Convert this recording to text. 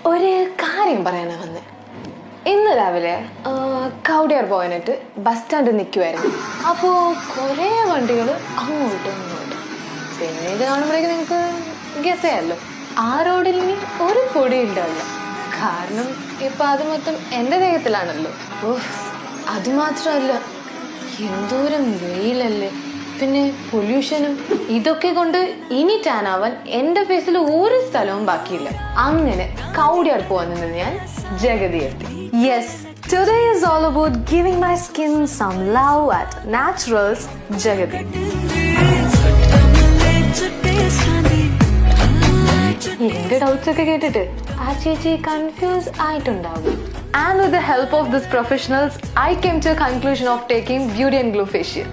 ഒരു കാര്യം പറയാനാ വന്നേ. ഇന്ന് രാവിലെ കൗടിയാർ പോകാനായിട്ട് ബസ് സ്റ്റാൻഡിൽ നിൽക്കുമായിരുന്നു. അപ്പോൾ കുറേ വണ്ടികൾ അങ്ങോട്ടും ഇങ്ങോട്ടും. പിന്നെ ഇത് കാണുമ്പോഴേക്കും നിങ്ങൾക്ക് ഗസ് ചെയ്യാമല്ലോ, ആ റോഡിൽ ഇനി ഒരു പൊടി ഉണ്ടാവില്ല. കാരണം ഇപ്പം അത് മൊത്തം എൻ്റെ ദേഹത്തിലാണല്ലോ. അതുമാത്രമല്ല, എന്തോരം വെയിലല്ലേ, പിന്നെ പൊല്യൂഷനും. ഇതൊക്കെ കൊണ്ട് ഇനി ടാൻ ആവാൻ എൻ്റെ ഫേസിൽ ഒരു സ്ഥലവും ബാക്കിയില്ല. അങ്ങനെ കൗടിയാർ പോകാൻ നിന്ന് ഞാൻ ജഗതി എത്തി. Yes, today is all about giving my skin some love at Naturals Jagati. എന്റെ ഡൗട്ട്സ് ഒക്കെ കേട്ടിട്ട് ആ ചേച്ചി കൺഫ്യൂസ് ആയിട്ടുണ്ടാവും. And with the help of these professionals, I came to a conclusion of taking Beauty and Glow facial.